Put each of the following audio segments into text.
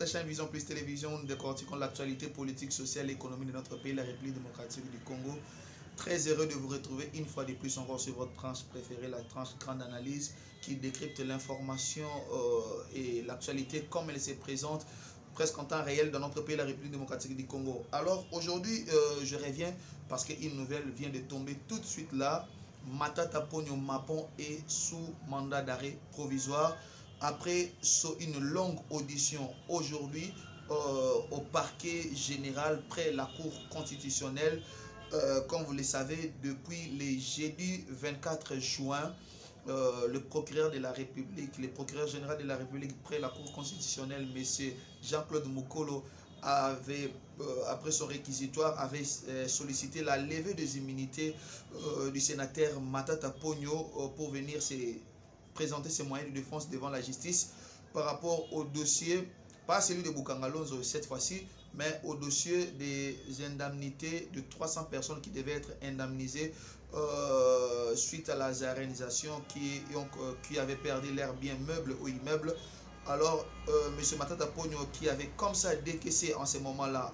chaîne Vision Plus Télévision, nous décortiquons l'actualité politique, sociale et économique de notre pays, la République démocratique du Congo. Très heureux de vous retrouver une fois de plus encore sur votre tranche préférée, la tranche grande analyse qui décrypte l'information et l'actualité comme elle se présente presque en temps réel dans notre pays, la République démocratique du Congo. Alors aujourd'hui, je reviens parce qu'une nouvelle vient de tomber tout de suite là. Matata Ponyo Mapon est sous mandat d'arrêt provisoire après une longue audition aujourd'hui au parquet général près la Cour constitutionnelle. Comme vous le savez, depuis le jeudi 24 juin, le procureur de la République, le procureur général de la République près la Cour constitutionnelle, M. Jean-Claude Mokolo, avait, après son réquisitoire, avait sollicité la levée des immunités du sénateur Matata Ponyo pour venir présenter ses moyens de défense devant la justice par rapport au dossier, pas celui de Bukangalonzo cette fois-ci, mais au dossier des indemnités de 300 personnes qui devaient être indemnisées suite à la zarénisation qui avait perdu leurs biens meubles ou immeubles. Alors, M. Matata Ponyo, qui avait comme ça décaissé en ce moment-là,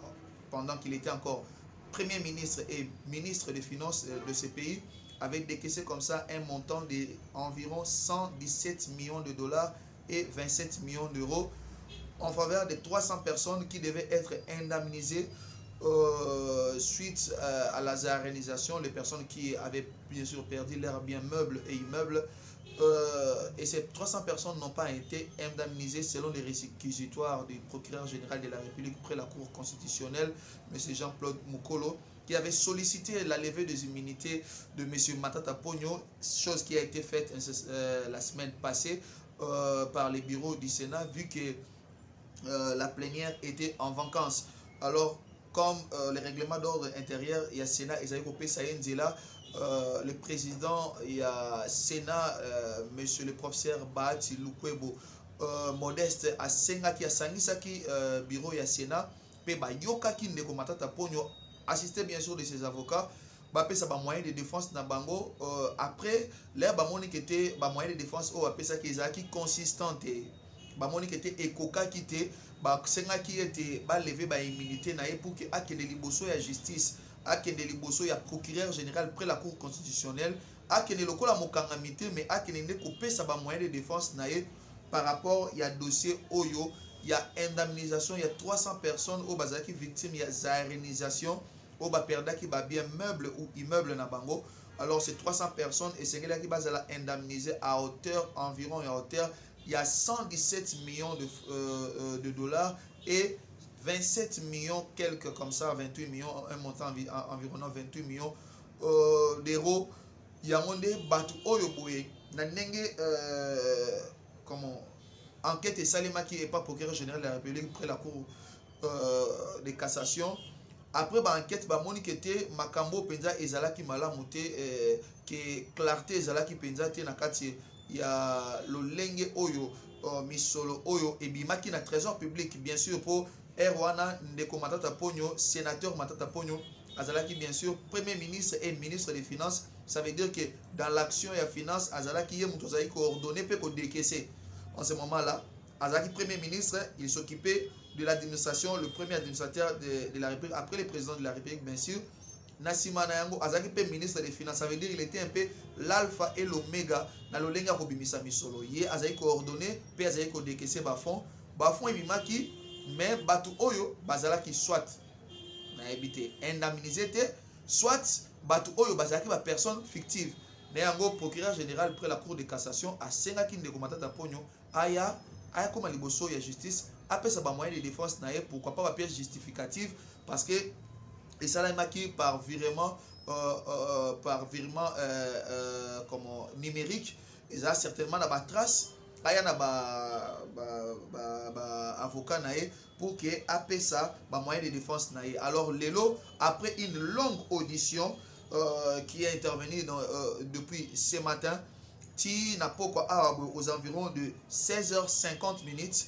pendant qu'il était encore Premier ministre et ministre des Finances de ce pays, avait décaissé comme ça un montant d'environ 117 millions de dollars et 27 millions d'euros en faveur de 300 personnes qui devaient être indemnisées suite à la zarénisation, les personnes qui avaient bien sûr perdu leurs biens meubles et immeubles. Et ces 300 personnes n'ont pas été indemnisées selon les réquisitoires du procureur général de la République près la Cour constitutionnelle, M. Jean-Claude Mokolo, qui avait sollicité la levée des immunités de M. Matata Ponyo, chose qui a été faite la semaine passée par les bureaux du Sénat, vu que la plénière était en vacances. Alors, comme le règlement d'ordre intérieur, il y a Sénat, Esaïe Kopé Sayenzela, le président, il y a Sénat, monsieur le professeur Bahati Lukwebo, Modeste, à Senga qui a Sangisaki, bureau, il y a Sénat, Peba Yoka qui Ndeko Matata Ponyo, assisté bien sûr de ses avocats, bapé ça ba moyen de défense na bango. Après, l'air bamoni qui était ba moyen de défense au apé ça qui est consistante. Bamoni qui était ekoka qui était ba senga qui était ba lever ba immunité na pour que akende liboso ya justice, akende liboso ya procureur général près la Cour constitutionnelle, akende lokola mokangamité mais akende ne couper ça ba moyen de défense na par rapport il y a dossier oyo, il y a indemnisation, il y a 300 personnes au bazaki victimes, il y a zarénisation au ba perda qui ba bien meuble ou immeuble na bango. Alors ces 300 personnes et c'est là qui va indemniser à hauteur environ il y a 117 millions de dollars et 27 millions quelques comme ça, 28 millions, un montant environ 28 millions d'euros. Il y a un batu oyoboye na nenge comment enquête et Salima qui est pas procureur général de la République près la Cour de cassation. Après bah enquête bah moni était makambo penza ezala ki malamu te que clarté ezala ki penza te na kati il y a le lenge oyo misolo oyo et bimaki na trésor public bien sûr pour Erwana Ndeko Matata Ponyo, sénateur Matata Ponyo, azalaki bien sûr premier ministre et ministre des finances. Ça veut dire que dans l'action et la finance azalaki ye muto zali coordonné pe ko décaisser. En ce moment-là, azalaki premier ministre, il s'occupait de l'administration, le premier administrateur de la République après le président de la République bien sûr. Nassima Nayango azaki pe ministre des finances, ça veut dire il était un peu l'alpha et l'oméga na lolenga ko bimisa misolo. Ye azaki coordonné pe azaki ko décaisser ba fond et bimaki mais batu oyo bazalaki soit na habité indemnisé te soit batu oyo bazalaki ba personne fictive. Nayango procureur général près la Cour de cassation a senga ki Ndeko Matata Ponyo aya comme liboso ya justice après ça ba moyen de défense na pourquoi pas ba pièce justificative parce que et ça là qui par virement comment numérique et ça certainement na ba trace aya na ba avocat na pour que après ça ba moyen de défense na alors lelo après une longue audition qui est intervenue depuis ce matin ti na poko aux environs de 16h50 minutes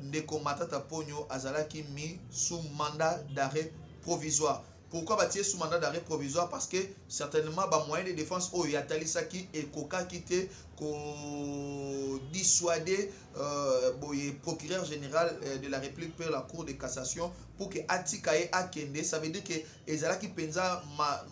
Ndeko Matata Ponyo azalaki mis sous mandat d'arrêt provisoire. Pourquoi bâtir sous mandat d'arrêt provisoire? Parce que certainement, bah, moyen de défense, oh, il y a Talisaki et Koka qui étaient dissuader procureur général de la République pour la Cour de cassation pour que Atikaye Akende, ça veut dire que Ezala qui pensa ma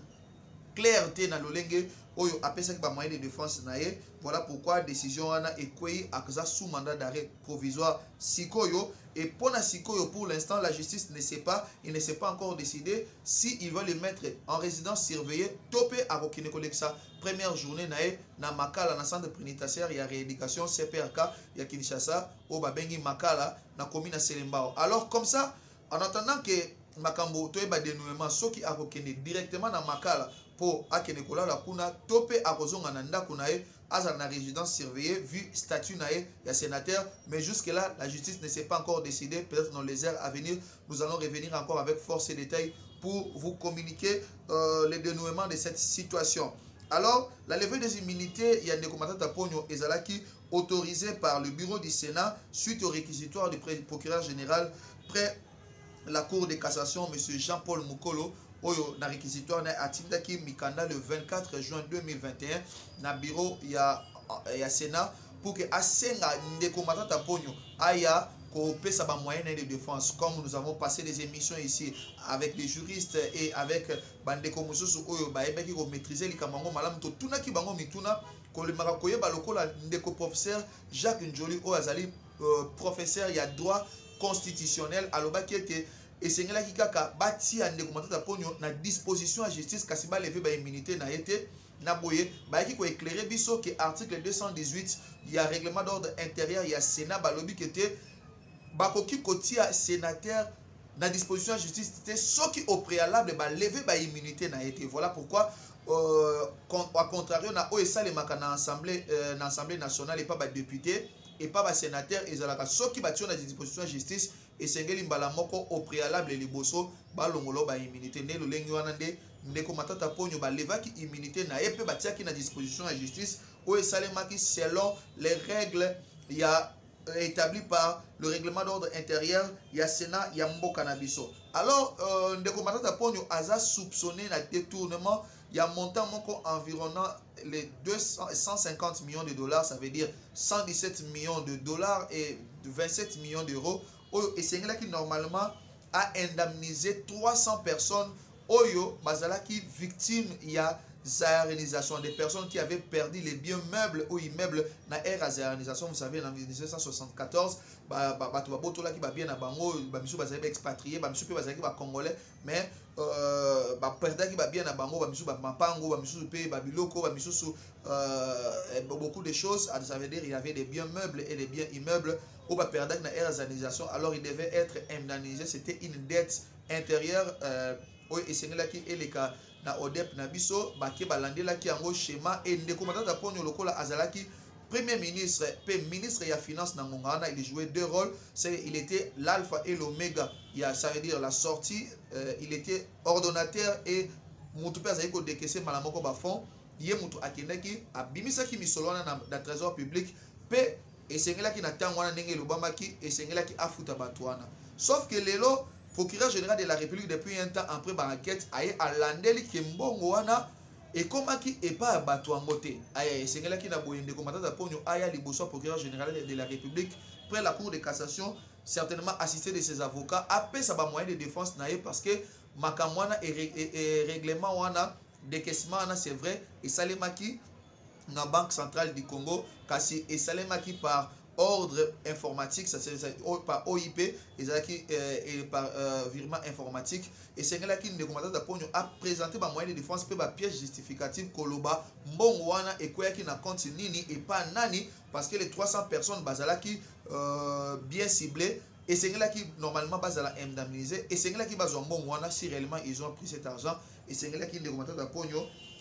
clarté dans l'olenge oyo apesa ba moyen de défense nae. Voilà pourquoi décision ana ekweyi akaza sous mandat d'arrêt provisoire sikoyo. Et pour la sikoyo, pour l'instant la justice ne sait pas, il ne s'est pas encore décidé si il va le mettre en résidence surveillée topé à Rokine Koleksa première journée nae na Makala na centre pénitentiaire ya rééducation CPRK ya Kinshasa au babengi Makala na commune Selembao. Alors comme ça, en attendant que makambo toyeba dénouement soki akokende directement na Makala pour akene kolala kuna topé akozonga na ndako nae aza na résidence surveillée vu statut nae ya sénateur. Mais jusque là la justice ne s'est pas encore décidée. Peut-être dans les heures à venir nous allons revenir encore avec force et détails pour vous communiquer les dénouements de cette situation. Alors la levée des immunités, il y a des commentateurs Taponyo Ezalaki autorisé par le bureau du Sénat suite au réquisitoire du procureur général près la Cour de cassation, M. Jean-Paul Mukolo, oyo na réquisitoire na atindaki mikanda le 24 juin 2021 na bureau ya Sénat pour que asenga ndeko matata ponyo aya ko pesa ba moyen de défense. Comme nous avons passé des émissions ici avec des juristes et avec bandeko mususu oyo ba ebaki ko maîtriser likamango malamu to tunaki bango mituna ko le marakoye ba lokola ndeko professeur Jacques Njoli o azali professeur ya droit constitutionnel alobaki ete esengela kikaka bati ande komata ponyo na disposition à justice kasi ba lever ba immunité na été na boye ba ki ko éclairer biso que article 218 il y a règlement d'ordre intérieur il y a Sénat ba lobi que te bakoki kotia sénateur na disposition à justice te soki au préalable ba lever ba immunité na été. Voilà pourquoi à contrario na OSA les makana assemblée nationale et pas ba député et pas ba sénateur ezalaka soki batio na disposition à justice et sengeli mbala moko au préalable liboso ba longolo ba immunité ne lo lengi wana ndeko matata ponyo ba levaki immunité na epe batiaki na disposition à justice o esalemaki selon les règles il y a établi par le règlement d'ordre intérieur il y a Sénat il y a mboka na biso. Alors ndeko matata ponyo aza soupçonné na détournement il y a montant moko environnant les 150 millions de dollars, ça veut dire 117 millions de dollars et 27 millions d'euros. Et c'est là qui normalement a indemnisé 300 personnes. Oyo bazalaki victime il y a zarénisation des personnes qui avaient perdu les biens meubles ou immeubles na ère à zarénisation. Vous savez en 1974 bato babotola ki ba bien na bango ba misu bazali expatrié ba misu pe bazali ba congolais mais ba perda ki ba bien na bango ba misu ba mapango ba misu pe ba biloko ba misu beaucoup de choses. Ça veut dire il y avait des biens meubles et des biens immeubles ou ba perda na ère à zarénisation, alors il devait être indemnisé. C'était une dette intérieure et c'est là qui est le cas na ODEP na biso bake balandelaki yango schéma et ndeko matata ponyo lokola azalaki premier ministre pe ministre ya finance na ngongana. Il jouait deux rôles, il était l'alpha et l'oméga, ça veut dire la sortie, il était ordonnateur et mutu pe azali ko décaisser malamoko ba fond ye mutu akendaki abimisaki misolwana na trésor public pe esengelaki na tango wana ndenge lobamaki esengelaki afuta bato wana. Sauf que lelo procureur général de la République depuis un temps après par enquête aye alandeli kembongo wana et komaki et pas bato angote aye sengelaki na boyende komatata ponyo aya liboso procureur général de la République près la cour de cassation, certainement assisté de ses avocats après ça ba moyen de défense naie parce que makamwana et règlement wana décaissement wana c'est vrai et salemaki na banque centrale du Congo kasi et salemaki par ordre informatique, ça c'est par OIP et par virement informatique. Et c'est là qui a présenté ma moyen de défense pour ma pièce justificative Koloba Mbongwana et quoi qui n'a compte nini et pas nani parce que les 300 personnes basala qui bien ciblées et c'est là qui normalement basala indemnisé et c'est là qui basent Mbongwana si réellement ils ont pris cet argent et c'est là qui ne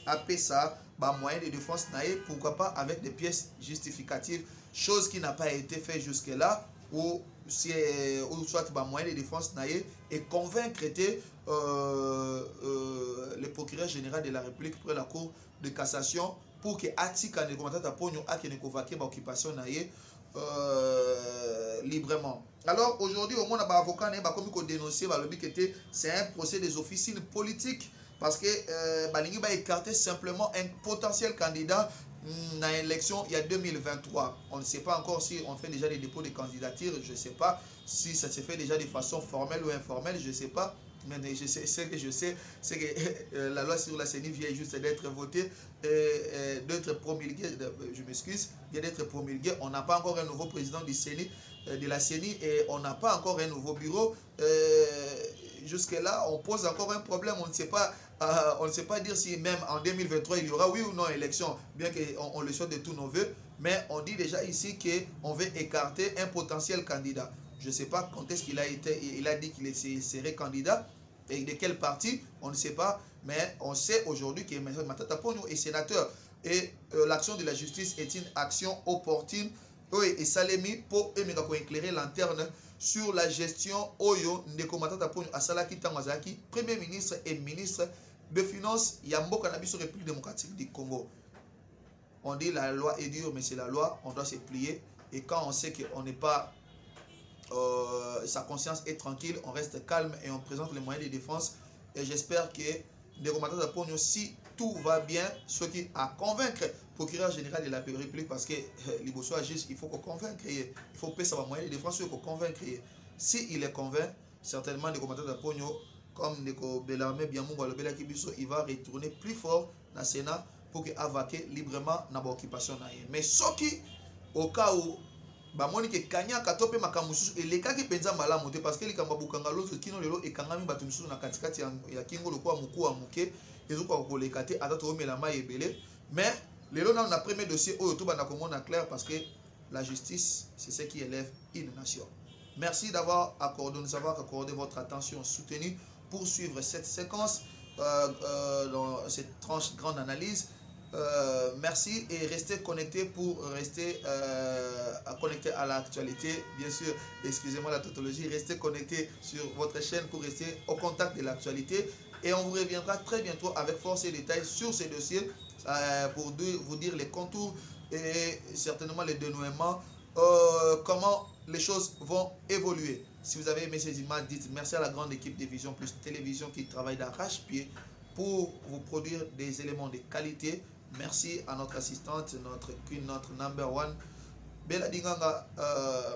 a payé ça par moyen de défense naïe, pourquoi pas avec des pièces justificatives, chose qui n'a pas été fait jusque là ou soit par moyen de défense naïe et convaincre le procureur général de la République près la cour de cassation pour que atika ne commentateur ponyo a que ne convoquer l'occupation naïe librement. Alors aujourd'hui, au moins, on a avocat qui dénoncé que c'est un procès des officines politiques parce que Balingi va écarter simplement un potentiel candidat dans l'élection il y a 2023. On ne sait pas encore si on fait déjà des dépôts de candidature, je ne sais pas si ça se fait déjà de façon formelle ou informelle, je ne sais pas. Mais ce que je sais, c'est que la loi sur la CENI vient juste d'être votée, d'être promulguée, je m'excuse, vient d'être promulguée. On n'a pas encore un nouveau président du CENI, de la CENI et on n'a pas encore un nouveau bureau. Jusque-là, on pose encore un problème. On ne sait pas dire si même en 2023, il y aura oui ou non élection, bien qu'on le souhaite de tous nos voeux. Mais on dit déjà ici qu'on veut écarter un potentiel candidat. Je ne sais pas quand est-ce qu'il a été, il a dit qu'il serait candidat et de quel parti, on ne sait pas. Mais on sait aujourd'hui que Matata Ponyo est sénateur et l'action de la justice est une action opportune et Salemi pour éclairer lanterne sur la gestion Oyo Ndeko Matata Ponyo Asalaki Tamazaki, Premier ministre et ministre de Finances Yambo Kanabiso République démocratique du Congo. On dit la loi est dure, mais c'est la loi, on doit se plier. Et quand on sait qu'on n'est pas, sa conscience est tranquille, on reste calme et on présente les moyens de défense. Et j'espère que Ndeko Matata Ponyo, si tout va bien, ce qui a convaincre procureur général de la République, parce que l'Iboso agisse, il faut qu'on convainque, il faut payer sa moyen de défense pour convaincre. Si il est convaincu, certainement Ndeko Matata Ponyo, comme Ndeko Bellarmé Biamungo Alobela Kibiso, il va retourner plus fort dans le Sénat pour qu'il vaquer librement dans l'occupation. Mais ce qui, au cas où, bamoni ke kanya katope makamusu eleka ki penza malamu te parce que likamba bukanga lozo kino lelo ekangami batu misusu na katikati ya kingo lokwa muku wa muke ezoka koleka te ata to mela mai ebele. Mais lelo na premier dossier oyo to bana komona clair parce que la justice c'est ce qui élève une nation. Merci d'avoir accordé, nous avoir accordé votre attention soutenue pour suivre cette séquence dans cette tranche grande analyse. Merci et restez connectés pour rester connectés à l'actualité. Bien sûr, excusez-moi la tautologie, restez connectés sur votre chaîne pour rester au contact de l'actualité. Et on vous reviendra très bientôt avec force et détails sur ces dossiers pour vous dire les contours et certainement les dénouements, comment les choses vont évoluer. Si vous avez aimé ces images, dites merci à la grande équipe de Vision Plus Télévision qui travaille d'arrache-pied pour vous produire des éléments de qualité. Merci à notre assistante, notre queen, notre number one, Bella Dinganga,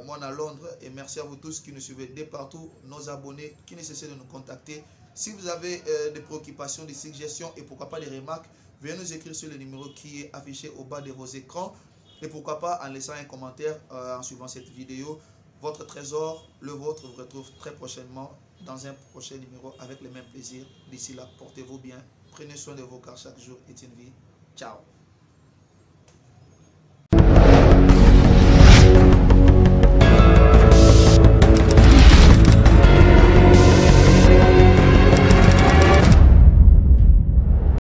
moi à Londres. Et merci à vous tous qui nous suivez de partout, nos abonnés qui ne cessent de nous contacter. Si vous avez des préoccupations, des suggestions et pourquoi pas des remarques, veuillez nous écrire sur le numéro qui est affiché au bas de vos écrans. Et pourquoi pas en laissant un commentaire en suivant cette vidéo. Votre trésor, le vôtre, vous retrouve très prochainement dans un prochain numéro avec le même plaisir. D'ici là, portez-vous bien. Prenez soin de vos car chaque jour est une vie. Ciao.